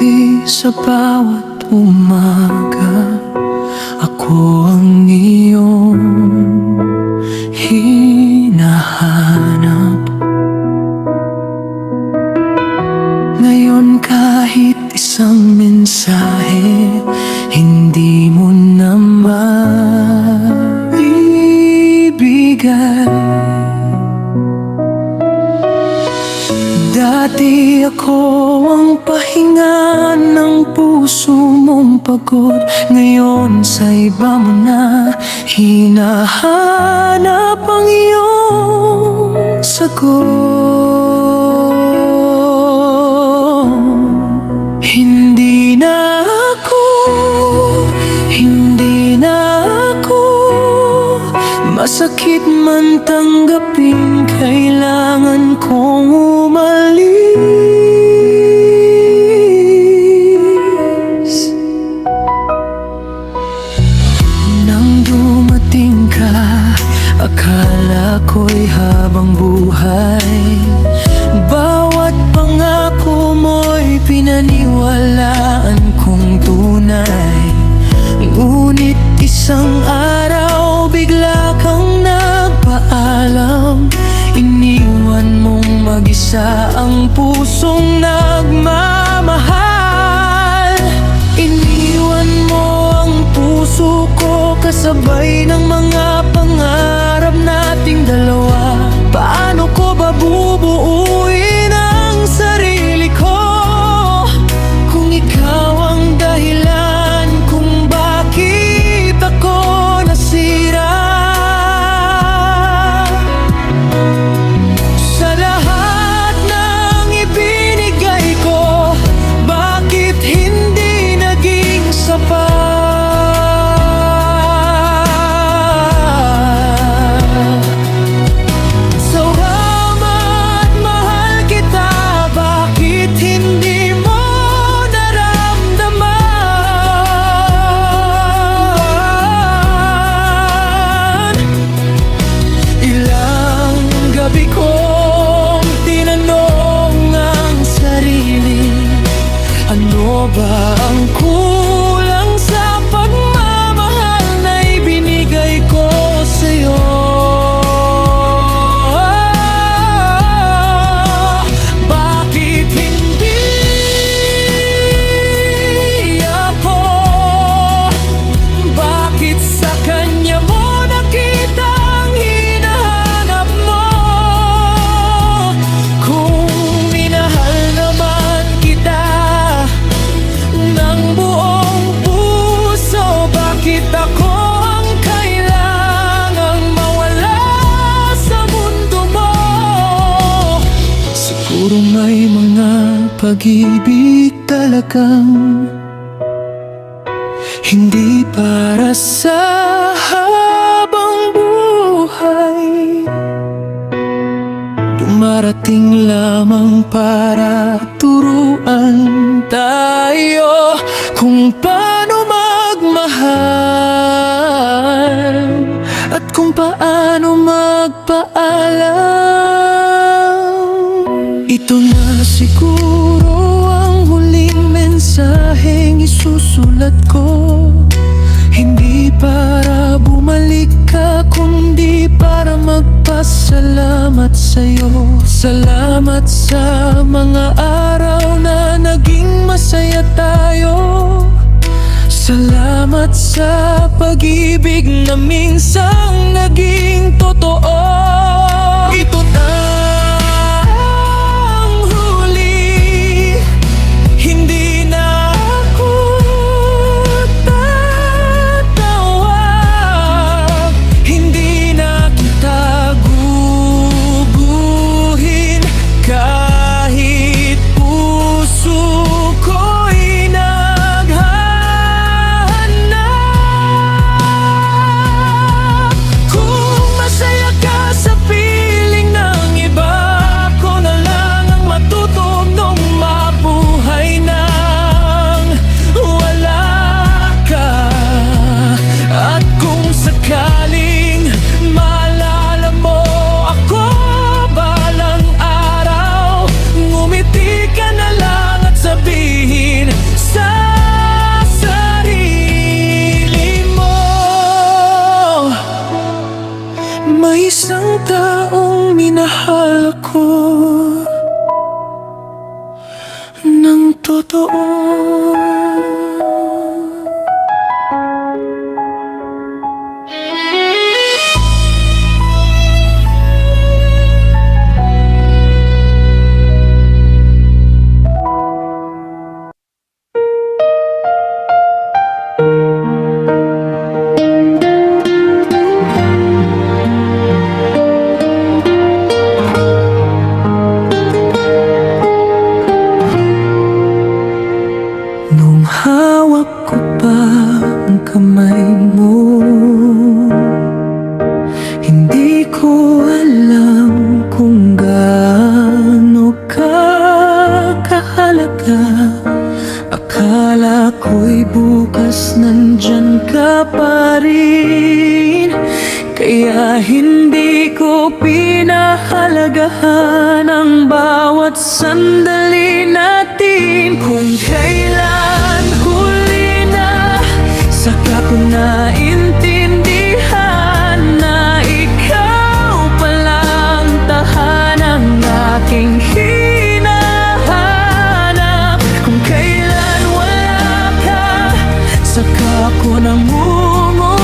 Di sa bawat umaga ako ang iyong hinahanap. Ngayon kahit isang mensahe hindi mo na maibigay. Dati ako ang pahinga ng puso mong pagod. Ngayon sa iba mo na hinahanap ang iyong sagot. Hindi na ako, hindi na ako masakit man tanggapin, kailangan kong umalis. Nang dumating ka, akala ko'y habang buhay. Bawat pangako mo'y pinaniwalaan kong tunay. Ngunit isang araw bigla kang nagpaalam. Iniwan mong mag-isa ang pusong nagmamahal. Iniwan mo ang puso ko kasabay ng mga pangarap nating dalawa. Paano ko ba bubuuin ang sarili ko kung ikaw ang dahilan kung bakit ako nasira? Sa lahat ng ibinigay ko, bakit hindi naging sapat? Ano ba ang kulang sa pagmamahal na ibinigay ko sa'yo? Bakit hindi ako? Bakit sa kanya mo nakita ang hinahanap mo? Kung minahal naman kita ng buong puso, bakit ako ang kailangang mawala sa mundo mo? Siguro may mga pag-ibig talagang hindi para sa habang buhay. Dumarating lamang para turuan tayo kung paano magmahal at kung paano magpaalam. Ito na siguro ang huling mensaheng isusulat ko. Hindi para bumalik ka, kundi para magpasalamat sa'yo. Salamat sa mga araw na naging masaya tayo. Salamat sa pag-ibig na minsang naging totoo. Ito na ang huli, hindi na ako tatawag. Hindi na kita guguhin kahit puso ko'y naghahanap. Kung masaya ka sa totoo. Nung hawak ko pa ang kamay mo, hindi ko alam kung gaano ka kahalaga. Akala ko'y bukas nandyan ka pa rin, kaya hindi ko pinahalagahan ang bawat sandali natin. Kung kailan huli na, saka ko naintindihan na ikaw palang tahanang aking hinahanap. Kung kailan wala ka, saka ko namumulila.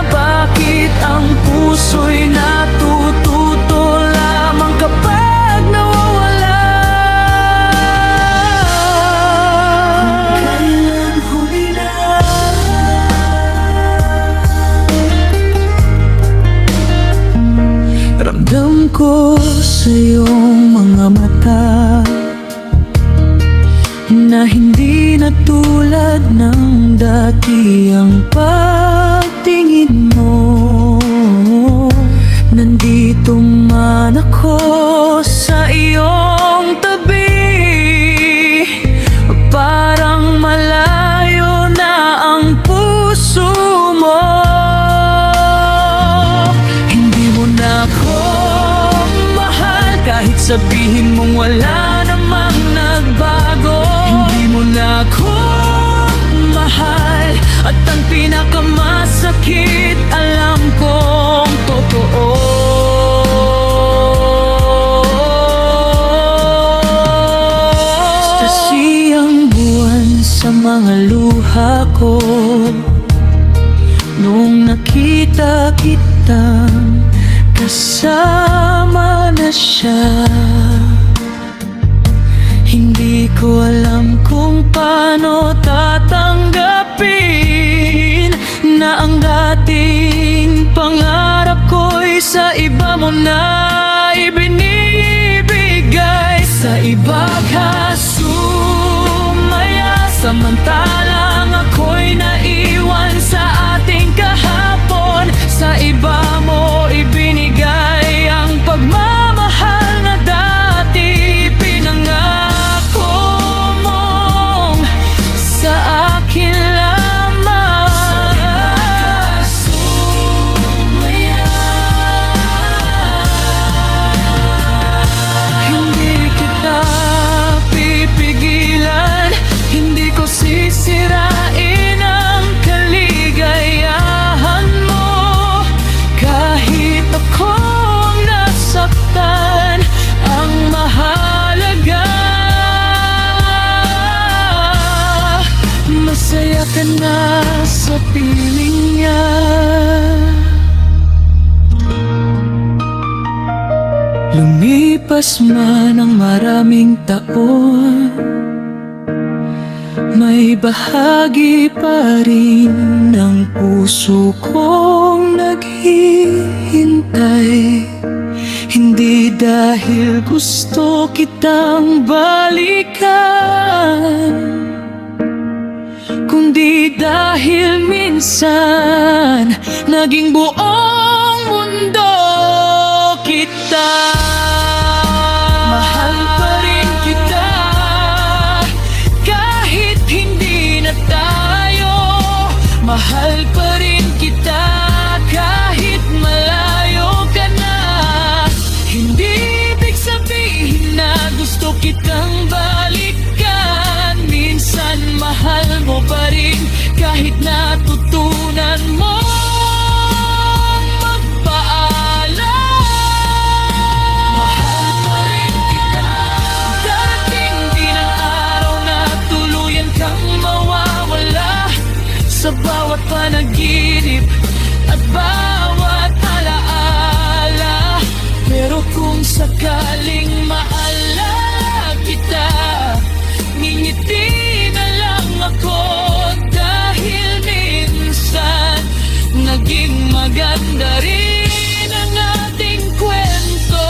Bakit ang puso'y natututo lamang kapag nawawala? Kung kailan huli na, ramdam ko sa iyong mga mata na hindi na tulad ng dati ang pagtingin mo. Nandito man ako sa iyong tabi, parang malayo na ang puso mo. Hindi mo na ako mahal, kahit sabihin mong wala namang nagbago. Hindi mo na ako mahal, at ang pinakamasakit alam kong totoo. Sa siyang buwan sa mga luha ko, nung nakita kitang kasama na siya, hindi ko alam kung paano tatanggapin na ang dating pangarap ko'y sa iba mo na ibinibigay. Sa iba ka sumaya, samantalang ako'y naiwan sa ating kahapon. Sa iba mo ibinigay ang pagmamahal na dati pinangako mong sa akin lamang. Hindi kita pipigilan, hindi ko sisirain ang kaligayahan mo. Kahit akong nasaktan, ang mahalaga masaya ka na sa piling niya. Lumipas man ang maraming taon, may bahagi pa rin ng puso kong naghihintay. Hindi dahil gusto kitang balikan, kundi dahil minsan naging buong mundo kita. Mahal pa rin kita kahit hindi na tayo. Mahal pa rin kita kahit malayo ka na. Hindi ibig sabihin na gusto kitang balikan. Minsan mahal mo pa rin kahit natutunan mo bawat alaala. Pero kung sakaling maalala kita, ngingiti na lang ako. Dahil minsan naging maganda rin ang ating kwento.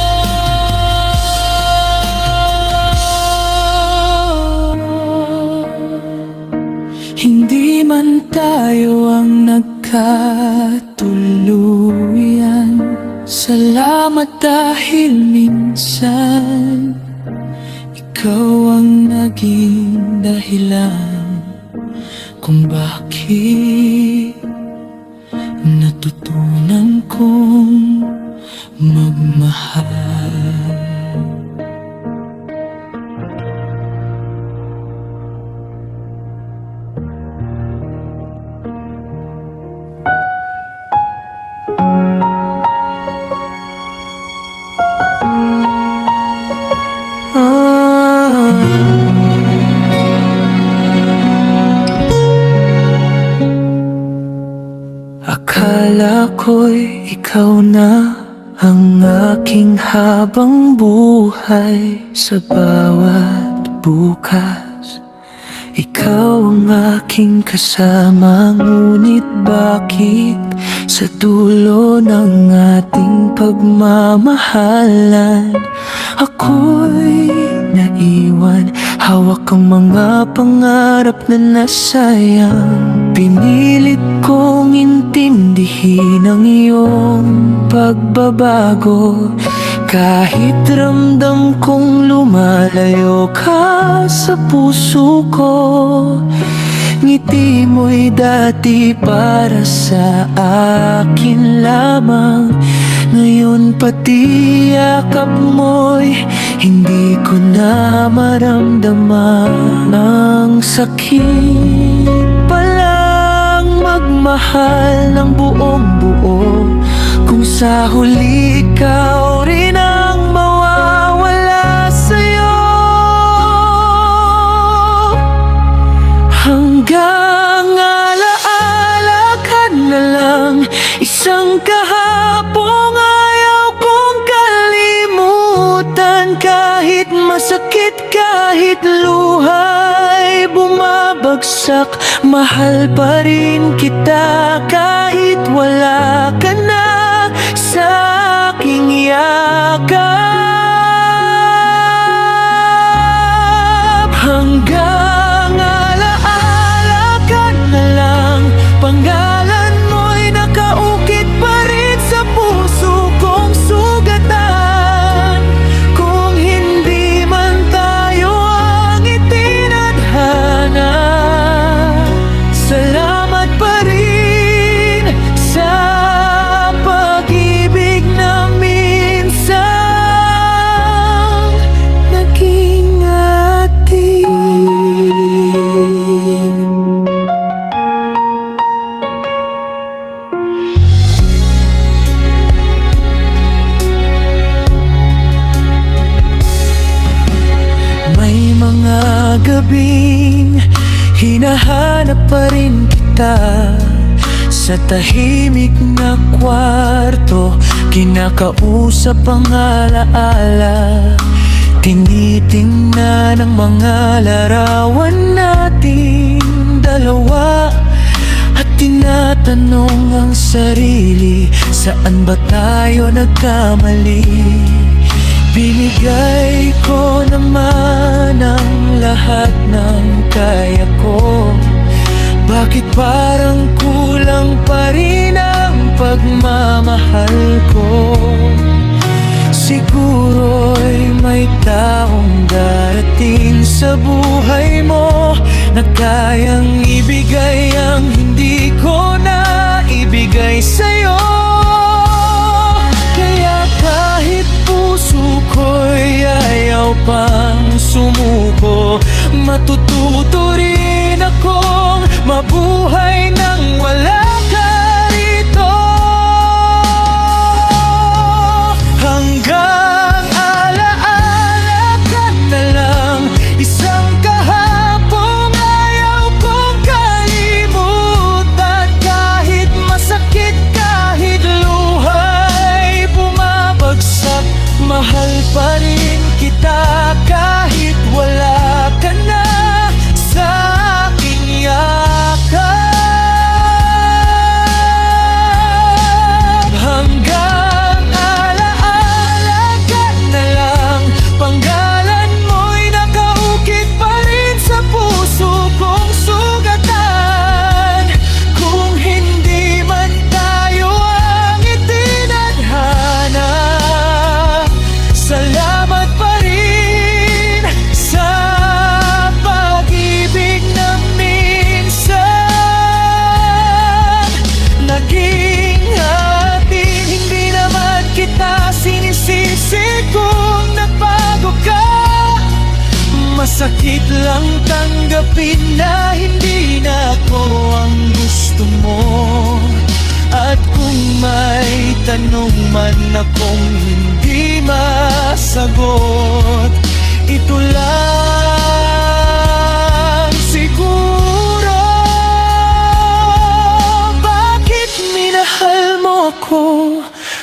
Hindi man tayo ang nagkatuluyan, salamat dahil minsan ikaw ang naging dahilan kung bakit natutunan kong magmahal. Akala ko'y ikaw na ang aking habang buhay. Sa bawat bukas, ikaw ang aking kasama. Ngunit bakit sa dulo ng ating pagmamahalan ako'y naiwan? Hawak ang mga pangarap na nasayang. Pinilit kong intindihin ang iyong pagbabago, kahit ramdam kong lumalayo ka sa puso ko. Ngiti mo'y dati para sa akin lamang, ngayon pati yakap mo'y hindi ko na maramdaman. Ang sakit palang magmahal ng buong buo, kung sa huli ikaw rin ang mawawala sa'yo. Hanggang alaala ka na lang, isang kahapong ayaw kong kalimutan. Kahit masakit, kahit luha'y bumabagsak, mahal pa rin kita kahit wala ka na sa aking yakap. Hanggang alaala ka na lang, pangalan mo'y nakaukit pa rin sa puso kong sugatan. Kung hindi man tayo ang itinadhana, salamat pa rin sa pag-ibig na minsan naging atin. May mga gabing hinahanap pa rin kita sa tahimik na kwarto, kinakausap ang alaala. Tinitingnan ang mga larawan nating dalawa at tinatanong ang sarili, saan ba tayo nagkamali? Binigay ko naman ang lahat ng kaya ko, bakit parang kulang pa rin ang pagmamahal ko? Siguro'y may taong darating sa buhay mo na kayang ibigay ang hindi ko na ibigay sa'yo. Kaya kahit puso ko'y ayaw pang sumuko, matututo rin akong mabuhay nang wala ka rito. Hanggang alaala ka na lang, isang kahapong ayaw kong kalimutan. Kahit masakit, kahit Ang tanggapin na hindi na ako ang gusto mo. At kung may tanong man akong hindi masagot, ito lang siguro: bakit minahal mo ako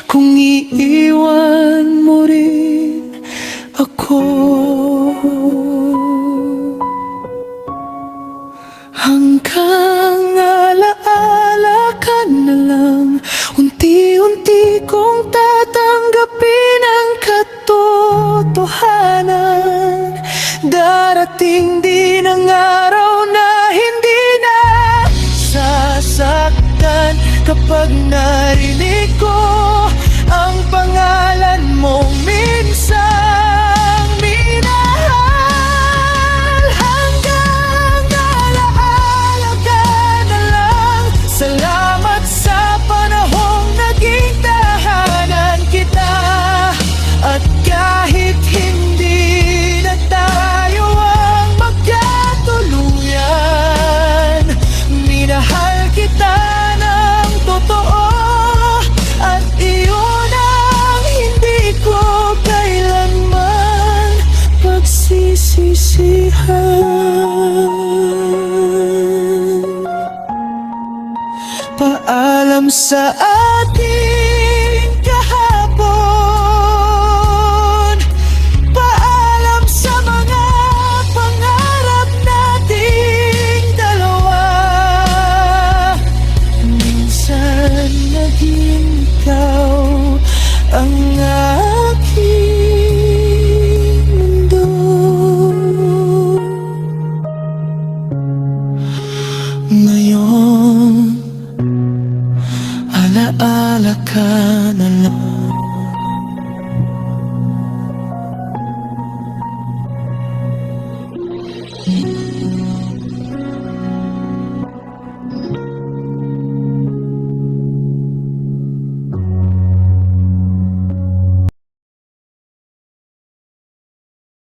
kung iiwan mo rin ako? Hanggang alaala ka na lang, unti-unti kong tatanggapin ang katotohanan. Darating din ang araw na hindi na sasaktan kapag narinig ko ang pangalan mo minsang minahal. Hanggang alaala ka na lang, salamat sa panahong naging tahanan kita. At kahit hindi na tayo ang magkatuluyan, minahal kita ng totoo. At iyon ang hindi ko kailanman pagsisisihan. Paalam sa